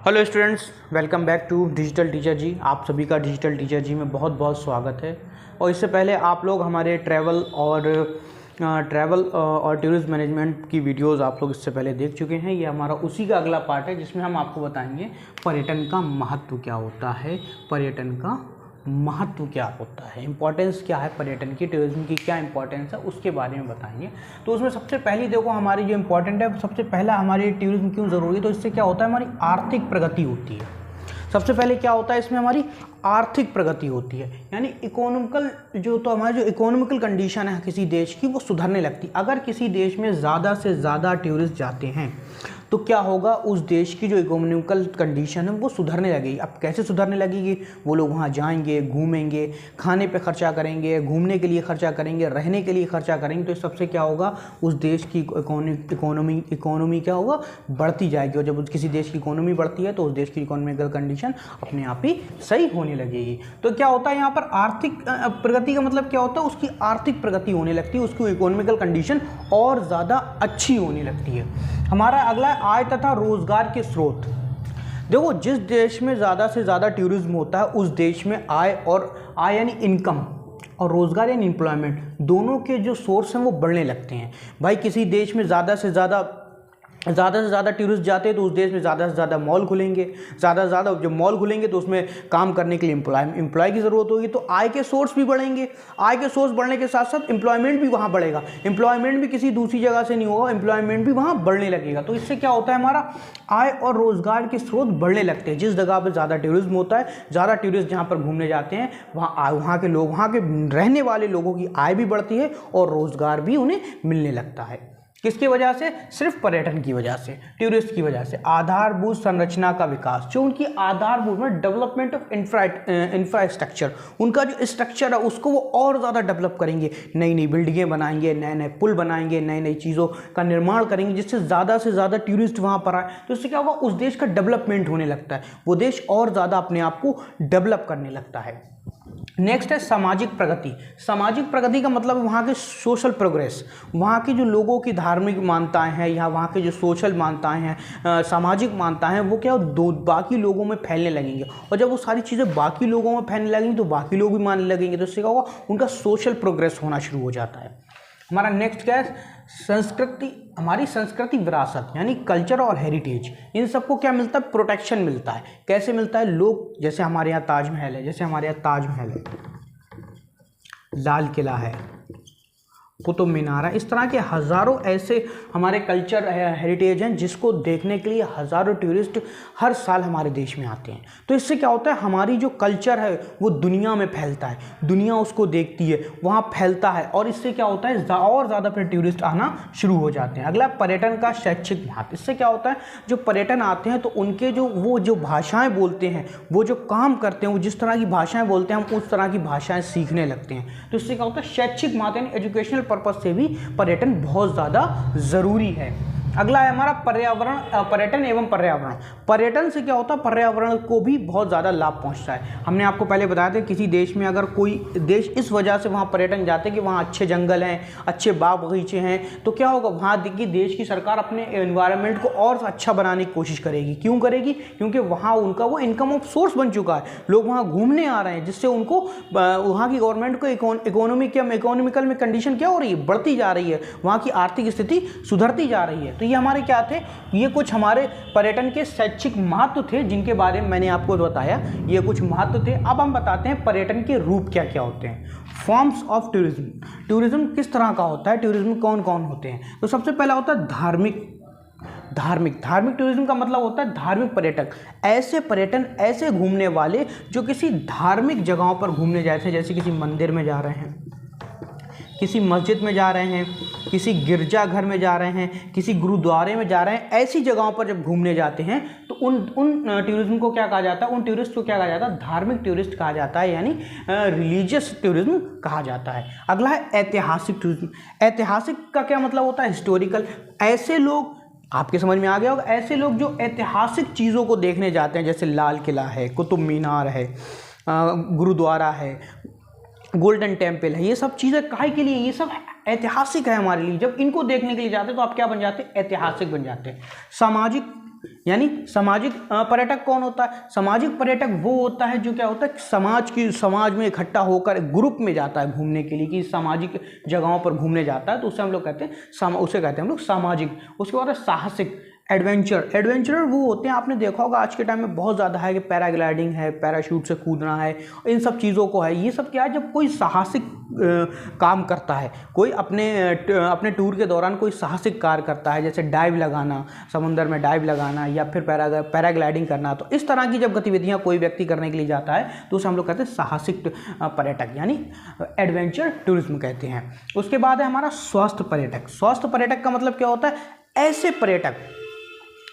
Hello students, welcome back to digital teacher ji. आप सभी का डिजिटल टीचर जी में बहुत बहुत स्वागत है। और इससे पहले आप लोग हमारे ट्रैवल और टूरिज्म मैनेजमेंट की वीडियोस आप लोग इससे पहले देख चुके हैं। ये हमारा उसी का अगला पार्ट है जिसमें हम आपको बताएंगे पर्यटन का महत्व क्या होता है, पर्यटन का महत्व क्या होता है, इंपॉर्टेंस क्या है पर्यटन की, टूरिज्म की क्या इंपॉर्टेंस है उसके बारे में बताएंगे। तो उसमें सबसे पहले देखो हमारी जो इंपॉर्टेंट है, सबसे पहला हमारी टूरिज्म क्यों ज़रूरी है, तो इससे क्या होता है हमारी आर्थिक प्रगति होती है। सबसे पहले क्या होता है इसमें हमारी आर्थिक प्रगति होती है, यानी इकोनॉमिकल तो हमारी जो इकोनॉमिकल कंडीशन है किसी देश की वो सुधरने लगती है। अगर किसी देश में ज़्यादा से ज़्यादा टूरिस्ट जाते हैं तो क्या होगा, उस देश की जो इकोनॉमिकल कंडीशन है वो सुधरने लगेगी। अब कैसे सुधरने लगेगी, वो लोग वहाँ जाएंगे, घूमेंगे, खाने पे खर्चा करेंगे, घूमने के लिए खर्चा करेंगे, रहने के लिए खर्चा करेंगे, तो इस सबसे क्या होगा, उस देश की इकोनॉमी क्या होगा, बढ़ती जाएगी। और जब किसी देश की इकोनॉमी बढ़ती है तो उस देश की इकोनॉमिकल कंडीशन अपने आप ही सही होने लगेगी। तो क्या होता है यहाँ पर आर्थिक प्रगति का मतलब क्या होता है, उसकी आर्थिक प्रगति होने लगती है, उसकी इकोनॉमिकल कंडीशन और ज़्यादा अच्छी होने लगती है। हमारा अगला आय तथा रोजगार के स्रोत। देखो, जिस देश में ज़्यादा से ज़्यादा टूरिज्म होता है उस देश में आय यानी इनकम और रोजगार यानी एम्प्लॉयमेंट, दोनों के जो सोर्स हैं वो बढ़ने लगते हैं। भाई किसी देश में ज़्यादा से ज़्यादा टूरिस्ट जाते हैं तो उस देश में ज़्यादा से ज़्यादा मॉल खुलेंगे, ज़्यादा से ज़्यादा जब मॉल खुलेंगे तो उसमें काम करने के लिए एम्प्लॉय की ज़रूरत होगी, तो आय के सोर्स भी बढ़ेंगे। आय के सोर्स बढ़ने के साथ साथ एम्प्लॉयमेंट भी वहाँ बढ़ेगा। एम्प्लॉयमेंट भी किसी दूसरी जगह से नहीं होगा, एम्प्लॉयमेंट भी वहाँ बढ़ने लगेगा। तो इससे क्या होता है, हमारा आय और रोजगार के स्रोत बढ़ने लगते हैं। जिस जगह पर ज़्यादा टूरिज्म होता है, ज़्यादा टूरिस्ट जहाँ पर घूमने जाते हैं, वहाँ के रहने वाले लोगों की आय भी बढ़ती है और रोजगार भी उन्हें मिलने लगता है। किसकी वजह से, सिर्फ पर्यटन की वजह से, टूरिस्ट की वजह से। आधारभूत संरचना का विकास, जो उनकी आधारभूत में डेवलपमेंट ऑफ इंफ्रास्ट्रक्चर, उनका जो स्ट्रक्चर है उसको वो और ज़्यादा डेवलप करेंगे, नई नई बिल्डिंगें बनाएंगे, नए नए पुल बनाएंगे, नई नई चीज़ों का निर्माण करेंगे जिससे ज़्यादा से ज़्यादा टूरिस्ट वहाँ पर आए। तो इससे क्या होगा, उस देश का डेवलपमेंट होने लगता है, वो देश और ज़्यादा अपने आप को डेवलप करने लगता है। नेक्स्ट है सामाजिक प्रगति। सामाजिक प्रगति का मतलब वहाँ के सोशल प्रोग्रेस, वहाँ की जो लोगों की धार्मिक मान्यताएं हैं या वहाँ के जो सोशल मान्यताएं हैं, सामाजिक मान्यताएं हैं, वो क्या बाकी लोगों में फैलने लगेंगे। और जब वो सारी चीज़ें बाकी लोगों में फैलने लगेंगी तो बाकी लोग भी मानने लगेंगे, तो इससे क्या होगा, उनका सोशल प्रोग्रेस होना शुरू हो जाता है। हमारा नेक्स्ट क्या है, संस्कृति, हमारी संस्कृति विरासत यानी कल्चर और हेरिटेज, इन सबको क्या मिलता है, प्रोटेक्शन मिलता है। कैसे मिलता है, लोग जैसे हमारे यहाँ ताजमहल है, लाल किला है, कुतुब मीनार है, इस तरह के हज़ारों ऐसे हमारे कल्चर हेरिटेज हैं जिसको देखने के लिए हज़ारों टूरिस्ट हर साल हमारे देश में आते हैं। तो इससे क्या होता है, हमारी जो कल्चर है वो दुनिया में फैलता है, दुनिया उसको देखती है, वहाँ फैलता है, और इससे क्या होता है, और ज़्यादा फिर टूरिस्ट आना शुरू हो जाते हैं। अगला पर्यटन का शैक्षिक महत्व। इससे क्या होता है, जो पर्यटन आते हैं तो उनके जो भाषाएँ बोलते हैं, वो जो काम करते हैं, वो जिस तरह की भाषाएँ बोलते हैं हम उस तरह की भाषाएँ सीखने लगते हैं। तो इससे क्या होता है, शैक्षिक महत्व यानी एजुकेशनल पर्पस से भी पर्यटन बहुत ज़्यादा ज़रूरी है। अगला है हमारा पर्यटन एवं पर्यावरण। पर्यटन से क्या होता है, पर्यावरण को भी बहुत ज़्यादा लाभ पहुंचता है। हमने आपको पहले बताया था, किसी देश में अगर कोई देश इस वजह से वहाँ पर्यटन जाते हैं कि वहाँ अच्छे जंगल हैं, अच्छे बाग बगीचे हैं, तो क्या होगा, वहाँ की देश की सरकार अपने एनवायरनमेंट को और अच्छा बनाने की कोशिश करेगी। क्यों करेगी, क्योंकि वहाँ उनका वो इनकम ऑफ सोर्स बन चुका है, लोग वहाँ घूमने आ रहे हैं, जिससे उनको वहाँ की गवर्नमेंट को इकोनॉमिकल में कंडीशन क्या हो रही है, बढ़ती जा रही है, वहाँ की आर्थिक स्थिति सुधरती जा रही है। तो ये हमारे क्या थे, ये कुछ हमारे पर्यटन के शैक्षिक महत्व थे जिनके बारे में मैंने आपको बताया, ये कुछ महत्व थे। अब हम बताते हैं पर्यटन के रूप क्या क्या होते हैं। फॉर्म्स ऑफ टूरिज्म, टूरिज्म किस तरह का होता है, टूरिज्म कौन कौन होते हैं। तो सबसे पहला होता है धार्मिक टूरिज्म का मतलब होता है धार्मिक पर्यटन, ऐसे घूमने वाले जो किसी धार्मिक जगहों पर घूमने जाते हैं, जैसे किसी मंदिर में जा रहे हैं, किसी मस्जिद में जा रहे हैं, किसी गिरजाघर में जा रहे हैं, किसी गुरुद्वारे में जा रहे हैं, ऐसी जगहों पर जब घूमने जाते हैं तो उन टूरिज्म को क्या कहा जाता है, उन टूरिस्ट को क्या कहा जाता है, धार्मिक टूरिस्ट कहा जाता है, यानी रिलीजियस टूरिज्म कहा जाता है। अगला है ऐतिहासिक टूरिज्म। ऐतिहासिक का क्या मतलब होता है, हिस्टोरिकल। ऐसे लोग, आपके समझ में आ गया होगा, ऐसे लोग जो ऐतिहासिक चीज़ों को देखने जाते हैं, जैसे लाल किला है, कुतुब मीनार है, गुरुद्वारा है, गोल्डन टेम्पल है, ये सब चीज़ें काहे के लिए, ये सब ऐतिहासिक है हमारे लिए। जब इनको देखने के लिए जाते हैं तो आप क्या बन जाते हैं, ऐतिहासिक बन जाते हैं। सामाजिक यानी सामाजिक पर्यटक कौन होता है? सामाजिक पर्यटक वो होता है जो क्या होता है, समाज में इकट्ठा होकर ग्रुप में जाता है घूमने के लिए, कि सामाजिक जगहों पर घूमने जाता है, तो उसे हम लोग कहते हैं हम लोग सामाजिक। उसके बाद है साहसिक, एडवेंचरर वो होते हैं, आपने देखा होगा आज के टाइम में बहुत ज़्यादा है कि पैराग्लाइडिंग है, पैराशूट से कूदना है, इन सब चीज़ों को है। ये सब क्या है, जब कोई साहसिक काम करता है, कोई अपने टूर के दौरान कोई साहसिक कार्य करता है, जैसे डाइव लगाना, समुद्र में डाइव लगाना, या फिर पैराग्लाइडिंग करना, तो इस तरह की जब गतिविधियाँ कोई व्यक्ति करने के लिए जाता है तो उसे हम लोग कहते हैं साहसिक पर्यटक, यानी एडवेंचर टूरिज्म कहते हैं। उसके बाद है हमारा स्वास्थ्य पर्यटक। स्वास्थ्य पर्यटक का मतलब क्या होता है? ऐसे पर्यटक,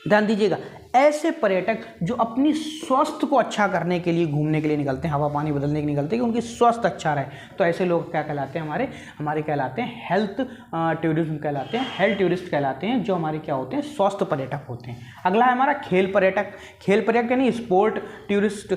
ध्यान दीजिएगा, ऐसे पर्यटक जो अपनी स्वास्थ्य को अच्छा करने के लिए घूमने के लिए निकलते हैं, हवा पानी बदलने के लिए निकलते हैं, कि उनकी स्वास्थ्य अच्छा रहे, तो ऐसे लोग क्या कहलाते हैं? हमारे कहलाते हैं हेल्थ टूरिज्म कहलाते हैं, हेल्थ टूरिस्ट कहलाते हैं, जो हमारे क्या होते हैं? स्वास्थ्य पर्यटक होते हैं। अगला है हमारा खेल पर्यटक। खेल पर्यटक यानी स्पोर्ट टूरिस्ट।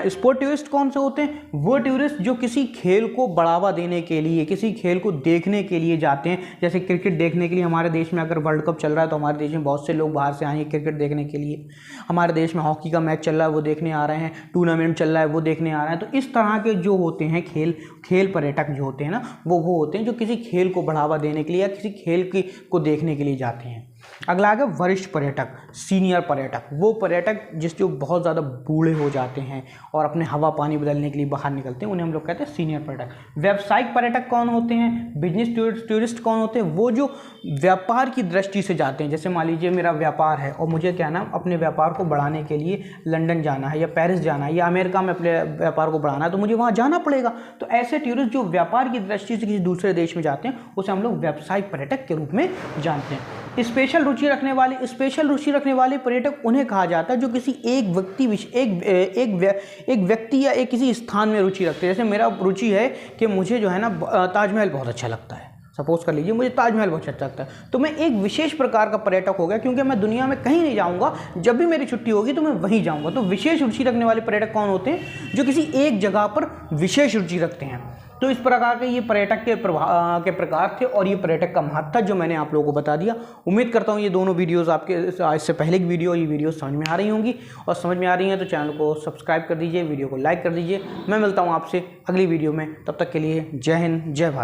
स्पोर्ट टूरिस्ट कौन से होते हैं? वो टूरिस्ट जो किसी खेल को बढ़ावा देने के लिए, किसी खेल को देखने के लिए जाते हैं। जैसे क्रिकेट देखने के लिए हमारे देश में अगर वर्ल्ड कप चल रहा है तो हमारे देश में बहुत से लोग बाहर से आएंगे क्रिकेट देखने के लिए। हमारे देश में हॉकी का मैच चल रहा है वो देखने आ रहे हैं, टूर्नामेंट चल रहा है वो देखने आ रहे हैं। तो इस तरह के जो होते हैं खेल पर्यटक जो होते हैं ना, वो होते हैं जो किसी खेल को बढ़ावा देने के लिए या किसी खेल को देखने के लिए जाते हैं। अगला आ गया वरिष्ठ पर्यटक, सीनियर पर्यटक। वो पर्यटक जो बहुत ज़्यादा बूढ़े हो जाते हैं और अपने हवा पानी बदलने के लिए बाहर निकलते हैं, उन्हें हम लोग कहते हैं सीनियर पर्यटक। व्यावसायिक पर्यटक कौन होते हैं? बिजनेस टूरिस्ट कौन होते हैं? वो जो व्यापार की दृष्टि से जाते हैं। जैसे मान लीजिए मेरा व्यापार है और मुझे क्या ना अपने व्यापार को बढ़ाने के लिए लंदन जाना है या पेरिस जाना है या अमेरिका में अपने व्यापार को बढ़ाना है, तो मुझे वहाँ जाना पड़ेगा। तो ऐसे टूरिस्ट जो व्यापार की दृष्टि से किसी दूसरे देश में जाते हैं, उसे हम लोग व्यावसायिक पर्यटक के रूप में जानते हैं। स्पेशल रुचि रखने वाले पर्यटक उन्हें कहा जाता है जो किसी एक व्यक्ति या एक किसी स्थान में रुचि रखते हैं। जैसे मेरा रुचि है कि मुझे जो है ना ताजमहल बहुत अच्छा लगता है, सपोज कर लीजिए मुझे ताजमहल बहुत अच्छा लगता है, तो मैं एक विशेष प्रकार का पर्यटक हो गया, क्योंकि मैं दुनिया में कहीं नहीं जाऊंगा, जब भी मेरी छुट्टी होगी तो मैं वहीं जाऊंगा। तो विशेष रुचि रखने वाले पर्यटक कौन होते हैं? जो किसी एक जगह पर विशेष रुचि रखते हैं। तो इस प्रकार के ये पर्यटक के प्रकार थे और ये पर्यटक का महत्व जो मैंने आप लोगों को बता दिया। उम्मीद करता हूँ ये दोनों वीडियोस आपके इससे पहले की ये वीडियो समझ में आ रही होंगी, और समझ में आ रही हैं तो चैनल को सब्सक्राइब कर दीजिए, वीडियो को लाइक कर दीजिए। मैं मिलता हूँ आपसे अगली वीडियो में, तब तक के लिए जय हिंद, जय भारत।